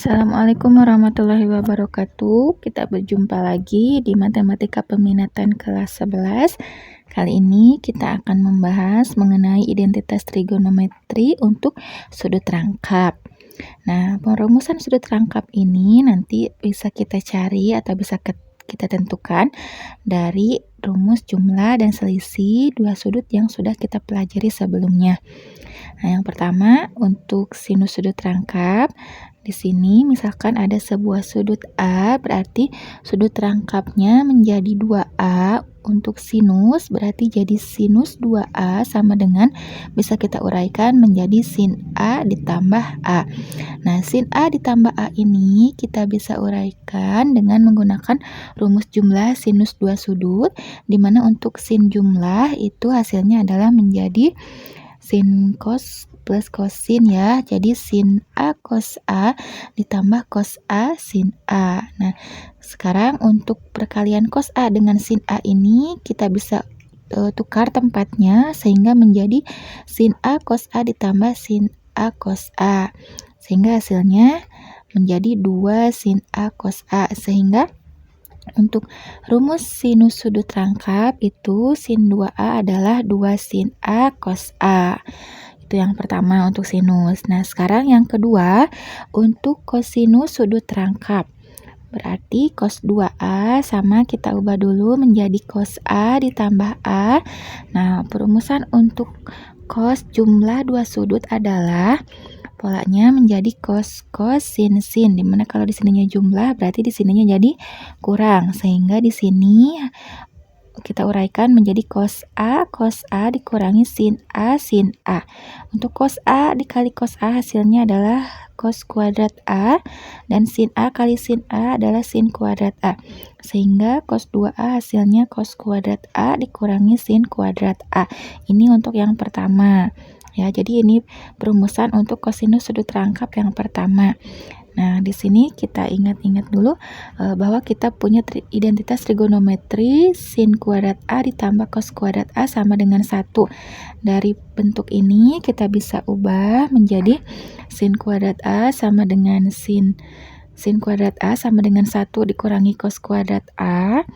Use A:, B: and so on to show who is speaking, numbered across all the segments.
A: Assalamualaikum warahmatullahi wabarakatuh. Kita berjumpa lagi di Matematika Peminatan kelas 11. Kali ini kita akan membahas mengenai identitas trigonometri untuk sudut rangkap. Nah, perumusan sudut rangkap ini nanti bisa kita cari atau bisa kita tentukan dari rumus jumlah dan selisih dua sudut yang sudah kita pelajari sebelumnya. Nah, yang pertama untuk sinus sudut rangkap. Di sini misalkan ada sebuah sudut A, berarti sudut rangkapnya menjadi 2A. Untuk sinus berarti jadi sinus 2A sama dengan, bisa kita uraikan menjadi sin A ditambah A. Nah, sin A ditambah A ini kita bisa uraikan dengan menggunakan rumus jumlah sinus dua sudut, di mana untuk sin jumlah itu hasilnya adalah menjadi sin cos plus kosin ya. Jadi sin A cos A ditambah cos A sin A. Nah, sekarang untuk perkalian cos A dengan sin A ini kita bisa tukar tempatnya sehingga menjadi sin A cos A ditambah sin A cos A. Sehingga hasilnya menjadi 2 sin A cos A. Sehingga untuk rumus sinus sudut rangkap itu sin 2A adalah 2 sin A cos A. Itu yang pertama untuk sinus. Nah, sekarang yang kedua untuk kosinus sudut rangkap. Berarti cos 2A sama kita ubah dulu menjadi cos A ditambah A. Nah, perumusan untuk cos jumlah dua sudut adalah polanya menjadi cos sin sin, dimana kalau di sininya jumlah berarti di sininya jadi kurang, sehingga di sini kita uraikan menjadi cos A dikurangi sin A sin A. Untuk cos A dikali cos A hasilnya adalah cos kuadrat A, dan sin A kali sin A adalah sin kuadrat A. Sehingga cos 2A hasilnya cos kuadrat A dikurangi sin kuadrat A. Ini untuk yang pertama. Ya, jadi ini perumusan untuk kosinus sudut rangkap yang pertama. Nah, di sini kita ingat-ingat dulu bahwa kita punya identitas trigonometri sin kuadrat A ditambah cos kuadrat A sama dengan 1. Dari bentuk ini kita bisa ubah menjadi sin kuadrat A sama dengan sin kuadrat A sama dengan 1 dikurangi cos kuadrat A.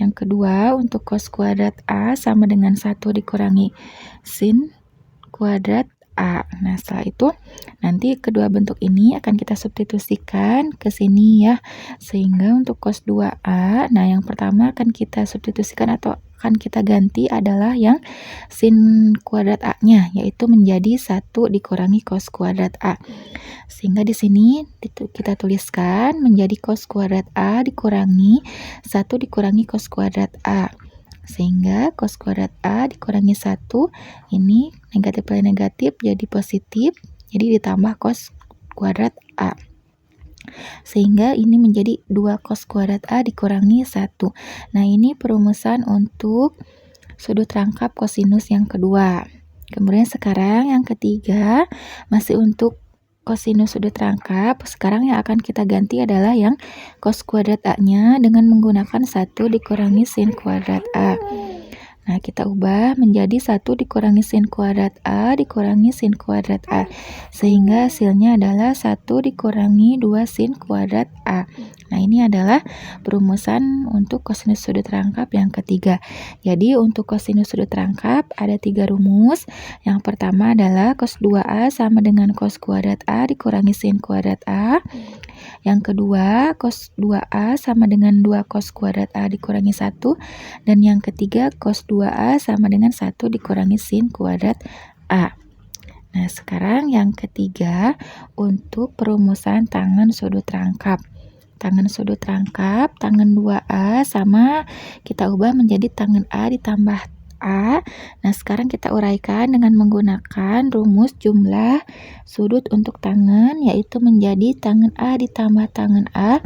A: Yang kedua, untuk cos kuadrat A sama dengan 1 dikurangi sin kuadrat A. Nah, setelah itu nanti kedua bentuk ini akan kita substitusikan ke sini ya. Sehingga untuk cos 2A, nah yang pertama akan kita substitusikan atau akan kita ganti adalah yang sin kuadrat A-nya, yaitu menjadi 1 dikurangi cos kuadrat A. Sehingga di sini kita tuliskan menjadi cos kuadrat A dikurangi 1 dikurangi cos kuadrat A. Sehingga cos kuadrat A dikurangi 1, ini negatif kali negatif jadi positif, jadi ditambah cos kuadrat A. Sehingga ini menjadi 2 cos kuadrat A dikurangi 1. Nah, ini perumusan untuk sudut rangkap kosinus yang kedua. Kemudian sekarang yang ketiga, masih untuk kosinus sudut rangkap. Sekarang yang akan kita ganti adalah yang cos kuadrat A-nya dengan menggunakan 1 dikurangi sin kuadrat A. Nah, kita ubah menjadi 1 dikurangi sin kuadrat A dikurangi sin kuadrat A. Sehingga hasilnya adalah 1 dikurangi 2 sin kuadrat A. Nah, ini adalah perumusan untuk kosinus sudut rangkap yang ketiga. Jadi, untuk kosinus sudut rangkap ada 3 rumus. Yang pertama adalah cos 2A sama dengan cos kuadrat A dikurangi sin kuadrat A. Yang kedua, cos 2A sama dengan 2 cos kuadrat A dikurangi 1. Dan yang ketiga, cos 2A sama dengan 1 dikurangi sin kuadrat A. Nah, sekarang yang ketiga untuk perumusan tangen sudut rangkap. Tangen sudut rangkap, tangen 2A sama kita ubah menjadi tangen A ditambah A. Nah, sekarang kita uraikan dengan menggunakan rumus jumlah sudut untuk tangen, yaitu menjadi tangen A ditambah tangen A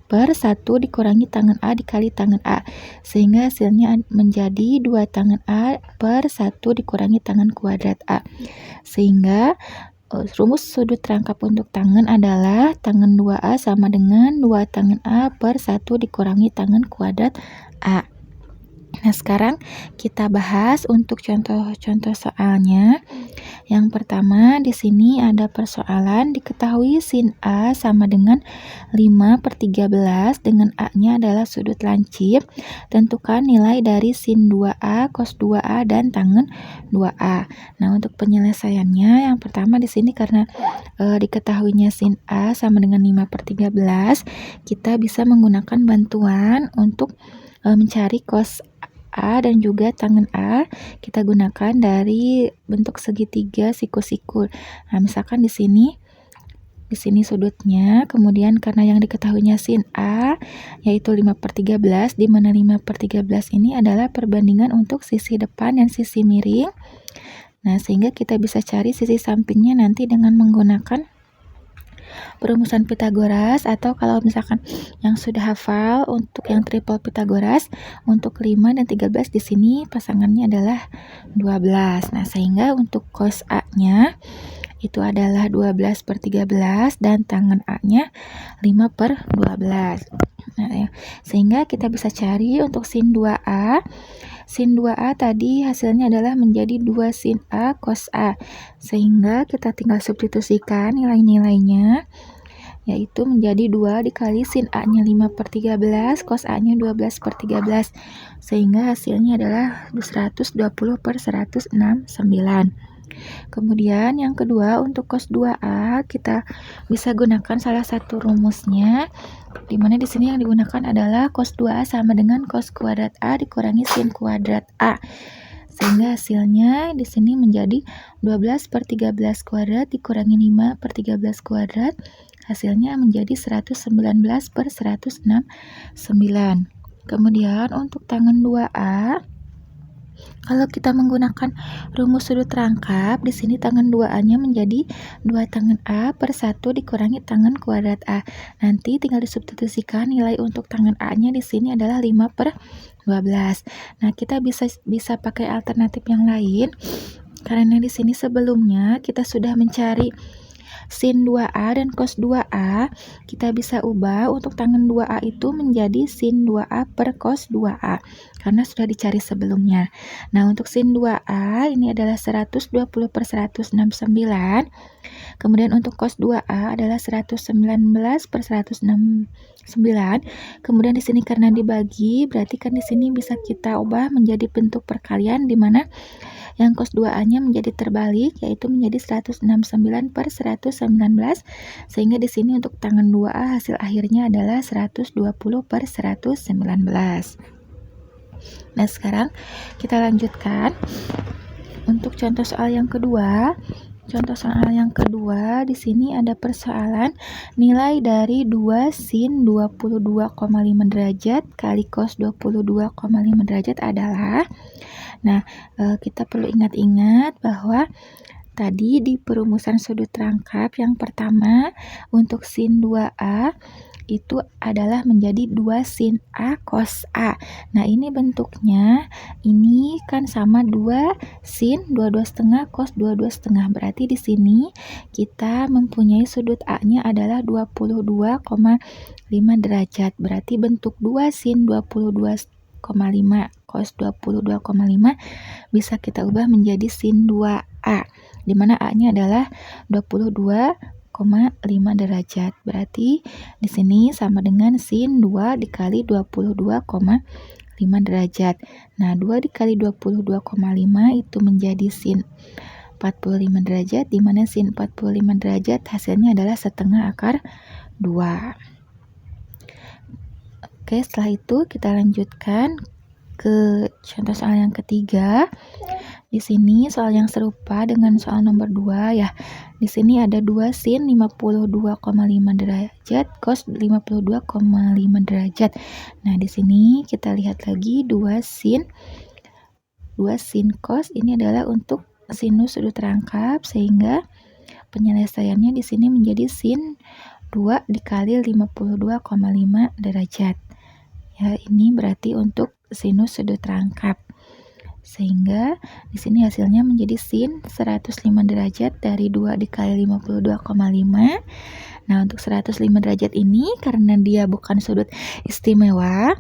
A: per 1 dikurangi tangen A dikali tangen A. Sehingga hasilnya menjadi 2 tangen A per 1 dikurangi tangen kuadrat A. Sehingga rumus sudut rangkap untuk tangen adalah tangen 2A sama dengan 2 tangen A per 1 dikurangi tangen kuadrat A. Nah, sekarang kita bahas untuk contoh-contoh soalnya. Yang pertama, di sini ada persoalan diketahui sin A sama dengan 5/13 dengan A-nya adalah sudut lancip. Tentukan nilai dari sin 2A, cos 2A, dan tangen 2A. Nah, untuk penyelesaiannya, yang pertama di sini karena diketahuinya sin A sama dengan 5/13, kita bisa menggunakan bantuan untuk mencari cos A dan juga tangen A. Kita gunakan dari bentuk segitiga siku-siku. Nah, misalkan di sini sudutnya, kemudian karena yang diketahuinya sin A yaitu 5/13, di mana 5/13 ini adalah perbandingan untuk sisi depan dan sisi miring. Nah, sehingga kita bisa cari sisi sampingnya nanti dengan menggunakan perumusan Pitagoras, atau kalau misalkan yang sudah hafal untuk yang triple Pitagoras, untuk 5 dan 13 di sini pasangannya adalah 12. Nah, sehingga untuk cos A-nya itu adalah 12/13 dan tangen A-nya 5/12. Nah, ya. Sehingga kita bisa cari untuk sin 2A. Sin 2A tadi hasilnya adalah menjadi 2 sin A cos A. Sehingga kita tinggal substitusikan nilai-nilainya, yaitu menjadi 2 dikali sin A-nya 5/13, cos A-nya 12/13. Sehingga hasilnya adalah 120/169. Kemudian yang kedua, untuk cos 2A kita bisa gunakan salah satu rumusnya, di mana di sini yang digunakan adalah cos 2A sama dengan cos kuadrat A dikurangi sin kuadrat A. Sehingga hasilnya di sini menjadi 12/13 kuadrat dikurangi 5/13 kuadrat. Hasilnya menjadi 119/169. Kemudian untuk tangen 2A, kalau kita menggunakan rumus sudut rangkap, di sini tangen 2A-nya menjadi 2 tangen A per 1 dikurangi tangen kuadrat A. Nanti tinggal disubstitusikan nilai untuk tangen A-nya di sini adalah 5/12. Nah, kita bisa pakai alternatif yang lain, karena di sini sebelumnya kita sudah mencari sin 2A dan cos 2A, kita bisa ubah untuk tangen 2A itu menjadi sin 2A per cos 2A, karena sudah dicari sebelumnya. Nah, untuk sin 2A ini adalah 120/169. Kemudian untuk cos 2A adalah 119/169. Kemudian di sini karena dibagi, berarti kan di sini bisa kita ubah menjadi bentuk perkalian, di mana yang cos 2A-nya menjadi terbalik, yaitu menjadi 169/119, sehingga di sini untuk tangen 2A hasil akhirnya adalah 120/119. Nah, sekarang kita lanjutkan untuk contoh soal yang kedua. Contoh soal yang kedua, di sini ada persoalan nilai dari 2 sin 22,5 derajat kali cos 22,5 derajat adalah. Nah, kita perlu ingat-ingat bahwa tadi di perumusan sudut rangkap yang pertama untuk sin 2A itu adalah menjadi 2 sin A cos A. Nah, ini bentuknya ini kan sama 2 sin 22,5 cos 22,5. Berarti di sini kita mempunyai sudut A-nya adalah 22,5 derajat. Berarti bentuk 2 sin 22,5 cos 22,5 bisa kita ubah menjadi sin 2A, di mana A-nya adalah 22,5 derajat. Berarti di sini sama dengan sin 2 dikali 22,5 derajat. Nah, 2 dikali 22,5 itu menjadi sin 45 derajat, di mana sin 45 derajat hasilnya adalah setengah akar 2. Oke, setelah itu kita lanjutkan ke contoh soal yang ketiga. Di sini soal yang serupa dengan soal nomor 2 ya. Di sini ada 2 sin 52,5 derajat cos 52,5 derajat. Nah, di sini kita lihat lagi 2 sin cos ini adalah untuk sinus sudut rangkap, sehingga penyelesaiannya di sini menjadi sin 2 dikali 52,5 derajat. Ya, ini berarti untuk sinus sudut rangkap. Sehingga di sini hasilnya menjadi sin 105 derajat dari 2 dikali 52,5. Nah, untuk 105 derajat ini karena dia bukan sudut istimewa,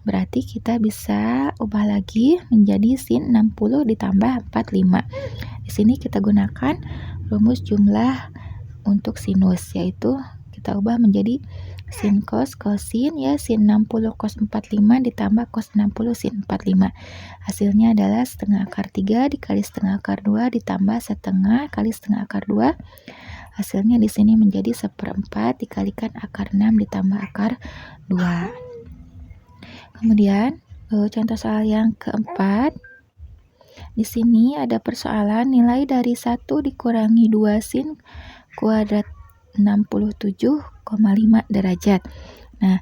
A: Berarti kita bisa ubah lagi menjadi sin 60 ditambah 45. Di sini kita gunakan rumus jumlah untuk sinus, yaitu kita ubah menjadi sin cos sin, ya, sin 60 cos 45 ditambah cos 60 sin 45. Hasilnya adalah setengah akar 3 dikali setengah akar 2 ditambah setengah kali setengah akar 2. Hasilnya di sini menjadi 1/4 dikalikan akar 6 ditambah akar 2. Kemudian contoh soal yang keempat. Di sini ada persoalan nilai dari 1 dikurangi 2 sin kuadrat 67,5 derajat. Nah,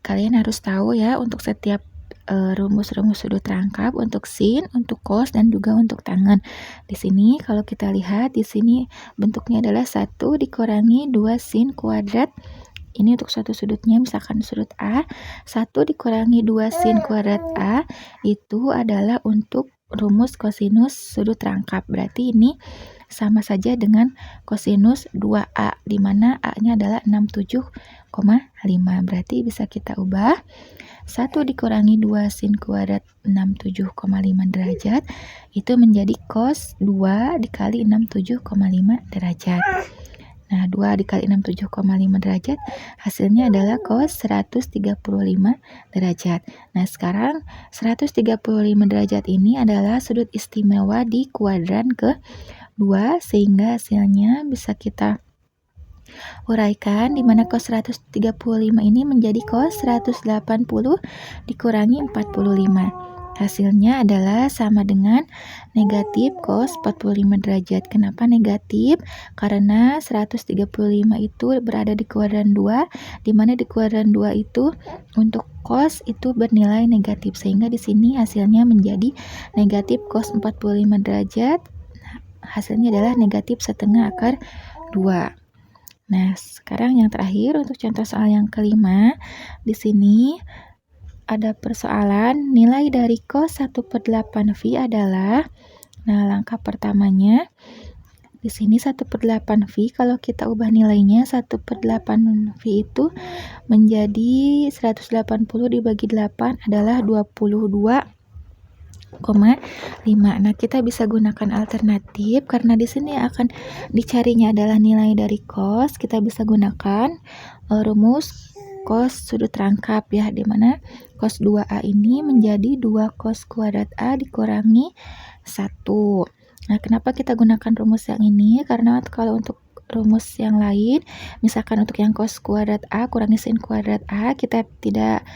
A: kalian harus tahu ya untuk setiap rumus-rumus sudut rangkap untuk sin, untuk cos, dan juga untuk tangen. Di sini kalau kita lihat di sini bentuknya adalah 1 dikurangi 2 sin kuadrat. Ini untuk satu sudutnya, misalkan sudut A, 1 dikurangi 2 sin kuadrat A, itu adalah untuk rumus kosinus sudut rangkap. Berarti ini sama saja dengan kosinus 2A, di mana A-nya adalah 67,5. Berarti bisa kita ubah 1 dikurangi 2 sin kuadrat 67,5 derajat, itu menjadi cos 2 dikali 67,5 derajat. Nah, 2 dikali 67,5 derajat, hasilnya adalah cos 135 derajat. Nah, sekarang 135 derajat ini adalah sudut istimewa di kuadran ke-2, sehingga hasilnya bisa kita uraikan, di mana cos 135 ini menjadi cos 180 dikurangi 45. Hasilnya adalah sama dengan negatif cos 45 derajat. Kenapa negatif? Karena 135 itu berada di kuadran 2, di mana di kuadran 2 itu untuk cos itu bernilai negatif, sehingga di sini hasilnya menjadi negatif cos 45 derajat. Hasilnya adalah negatif setengah akar 2. Nah, sekarang yang terakhir untuk contoh soal yang kelima. Di sini ada persoalan nilai dari cos 1/8 V adalah, nah, langkah pertamanya di sini 1/8 V, kalau kita ubah nilainya 1/8 V itu menjadi 180 dibagi 8 adalah 22,5. Nah, kita bisa gunakan alternatif karena di sini akan dicarinya adalah nilai dari cos. Kita bisa gunakan rumus cos sudut rangkap, ya, di mana cos 2A ini menjadi 2 cos kuadrat A dikurangi 1. Nah, kenapa kita gunakan rumus yang ini? Karena kalau untuk rumus yang lain, misalkan untuk yang cos kuadrat A kurangi sin kuadrat A, kita tidak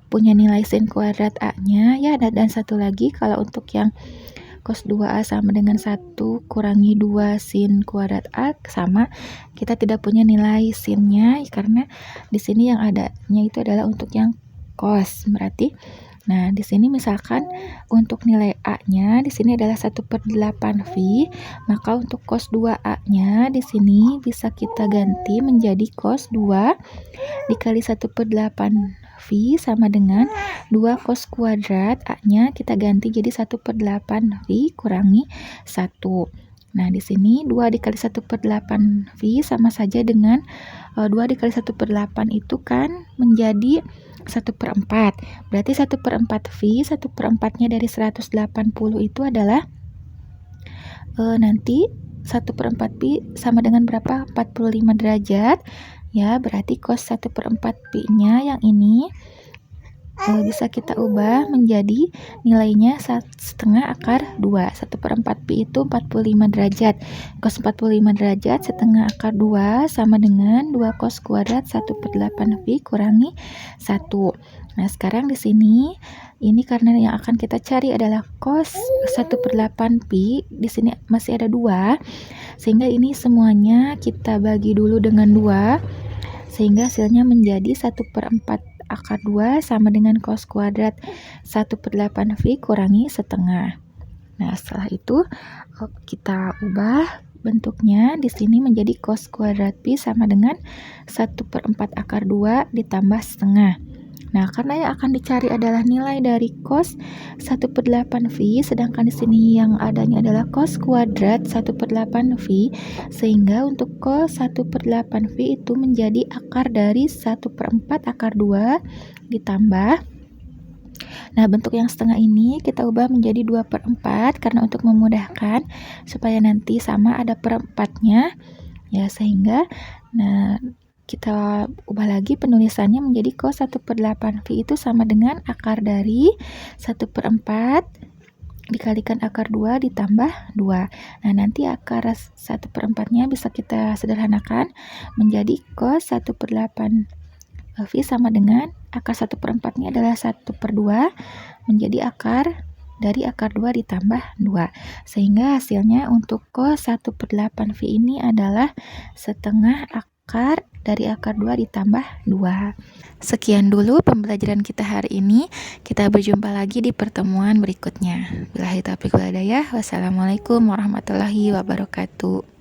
A: punya nilai sin kuadrat A-nya, ya. Dan satu lagi, kalau untuk yang cos 2A sama dengan 1 kurangi 2 sin kuadrat A sama, kita tidak punya nilai sinnya, karena di sini yang adanya itu adalah untuk yang cos. Berarti, nah, di sini misalkan untuk nilai A-nya di sini adalah 1/8 V, maka untuk cos 2A-nya di sini bisa kita ganti menjadi cos 2 dikali 1/8 V sama dengan 2 cos kuadrat A-nya kita ganti jadi 1/8 V kurangi 1. Nah, di sini 2 dikali 1/8 V sama saja dengan 2 dikali 1/8 itu kan menjadi 1/4. Berarti 1/4 V, 1/4-nya dari 180 itu adalah nanti 1/4 pi sama dengan berapa? 45 derajat. Ya, berarti cos 1/4 pi-nya yang ini bisa kita ubah menjadi nilainya setengah akar 2. 1/4 pi itu 45 derajat. Cos 45 derajat setengah akar 2 sama dengan 2 cos kuadrat 1/8 pi kurangi 1. Nah, sekarang di sini ini karena yang akan kita cari adalah cos 1/8 pi, di sini masih ada 2, sehingga ini semuanya kita bagi dulu dengan 2, sehingga hasilnya menjadi 1/4 akar 2 sama dengan cos kuadrat 1/8 V kurangi setengah. Nah, setelah itu kita ubah bentuknya di sini menjadi cos kuadrat pi sama dengan 1/4 akar 2 ditambah setengah. Nah, karena yang akan dicari adalah nilai dari cos 1/8 V, sedangkan di sini yang adanya adalah cos kuadrat 1/8 V, sehingga untuk cos 1/8 V itu menjadi akar dari 1/4 akar 2 ditambah Nah, bentuk yang setengah ini kita ubah menjadi 2/4 karena untuk memudahkan supaya nanti sama ada perempatnya ya, sehingga nah kita ubah lagi penulisannya menjadi cos 1/8 V itu sama dengan akar dari 1/4 dikalikan akar 2 ditambah 2. Nah, nanti akar 1/4-nya bisa kita sederhanakan menjadi cos 1/8 V sama dengan akar 1/4-nya adalah 1/2 menjadi akar dari akar 2 ditambah 2. Sehingga hasilnya untuk cos 1/8 V ini adalah setengah akar dari akar 2 ditambah 2. Sekian dulu pembelajaran kita hari ini. Kita berjumpa lagi di pertemuan berikutnya. Billahi taufiq wal hidayah. Wassalamualaikum warahmatullahi wabarakatuh.